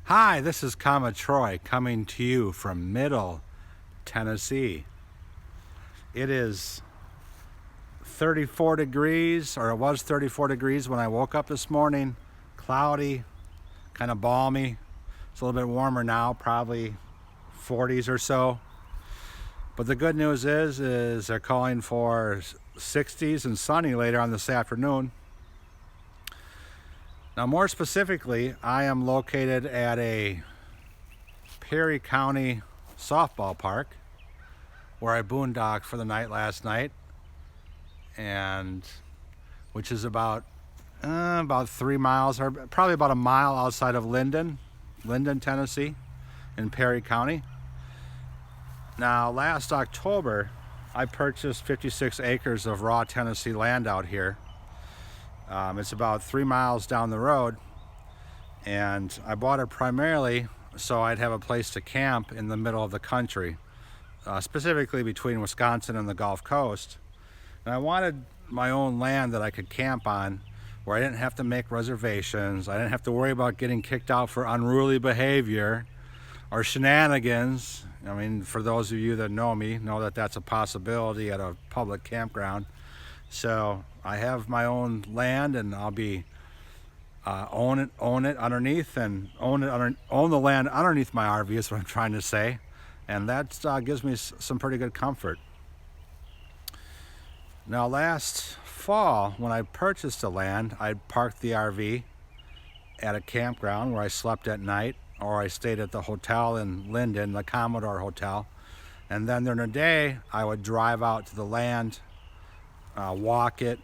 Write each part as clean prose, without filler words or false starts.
Hi, this is Comma Troy coming to you from Middle Tennessee. It is 34 degrees, or it was 34 degrees when I woke up this morning. Cloudy, kind of balmy. It's a little bit warmer now, probably 40s or so. But the good news is they're calling for 60s and sunny later on this afternoon. Now, more specifically, I am located at a Perry County softball park where I boondocked for the night last night, and which is about 3 miles, or probably about a mile outside of Linden, Tennessee, in Perry County. Now, last October, I purchased 56 acres of raw Tennessee land out here. It's about 3 miles down the road, and I bought it primarily so I'd have a place to camp in the middle of the country, specifically between Wisconsin and the Gulf Coast. And I wanted my own land that I could camp on, where I didn't have to make reservations. I didn't have to worry about getting kicked out for unruly behavior or shenanigans. I mean, for those of you that know me, know that that's a possibility at a public campground. So I have my own land, and I'll be own it underneath, and own the land underneath my RV is what I'm trying to say, and that gives me some pretty good comfort. Now, last fall when I purchased the land, I parked the RV at a campground where I slept at night, or I stayed at the hotel in Linden, the Commodore Hotel, and then during the day I would drive out to the land, walk it,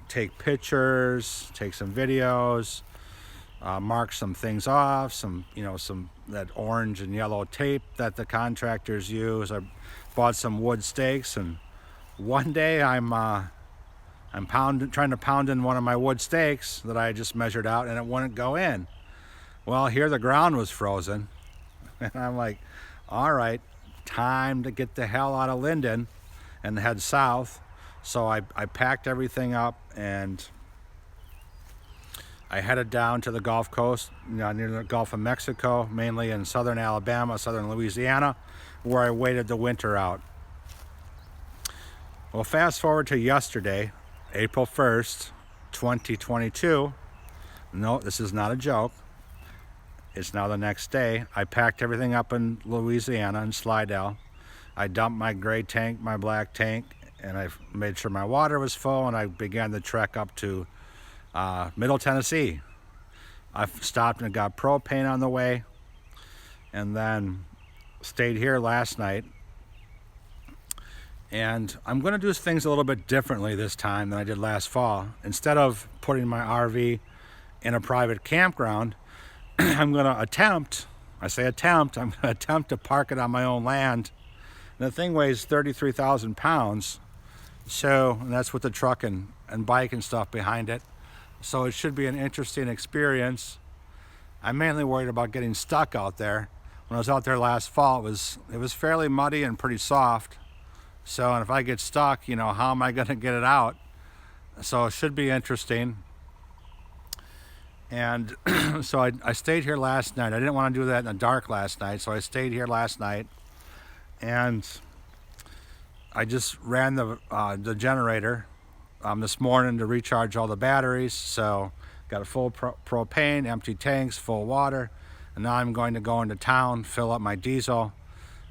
take pictures, take some videos, mark some things off, some that orange and yellow tape that the contractors use. I bought some wood stakes, and one day I'm trying to pound in one of my wood stakes that I just measured out, and it wouldn't go in. Well, here the ground was frozen, and I'm like, all right, time to get the hell out of Linden and head south. So I packed everything up, and I headed down to the Gulf Coast, near the Gulf of Mexico, mainly in southern Alabama, southern Louisiana, where I waited the winter out. Well, fast forward to yesterday, April 1st, 2022. No, this is not a joke. It's now the next day. I packed everything up in Louisiana, in Slidell. I dumped my gray tank, my black tank, and I made sure my water was full, and I began the trek up to Middle Tennessee. I stopped and got propane on the way, and then stayed here last night. And I'm going to do things a little bit differently this time than I did last fall. Instead of putting my RV in a private campground, I'm going to attempt to park it on my own land. And the thing weighs 33,000 pounds. So, and that's with the truck and bike and stuff behind it. So it should be an interesting experience. I'm mainly worried about getting stuck out there. When I was out there last fall, it was fairly muddy and pretty soft. So, and if I get stuck, how am I going to get it out? So it should be interesting. And so I stayed here last night. I didn't want to do that in the dark last night, so I stayed here last night, and I just ran the generator this morning to recharge all the batteries. So got a full propane, empty tanks, full water, and now I'm going to go into town, fill up my diesel,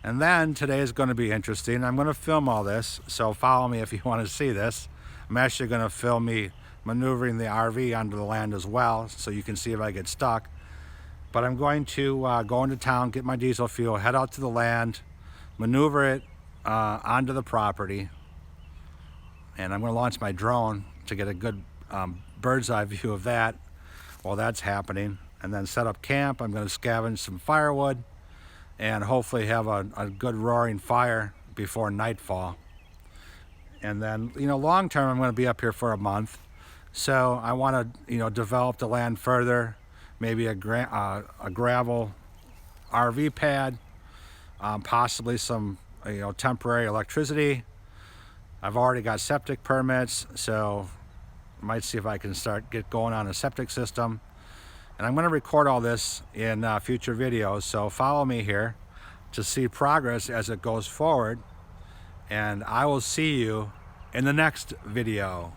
and then today is going to be interesting. I'm going to film all this, so follow me if you want to see this. I'm actually going to film me maneuvering the RV onto the land as well, so you can see if I get stuck. But I'm going to go into town, get my diesel fuel, head out to the land, maneuver it onto the property, and I'm going to launch my drone to get a good bird's eye view of that while that's happening, and then set up camp. I'm going to scavenge some firewood and hopefully have a good roaring fire before nightfall. And then, long term, I'm going to be up here for a month. So I want to, develop the land further, maybe a gravel RV pad, possibly some, temporary electricity. I've already got septic permits, so I might see if I can get going on a septic system. And I'm going to record all this in future videos, so follow me here to see progress as it goes forward. And I will see you in the next video.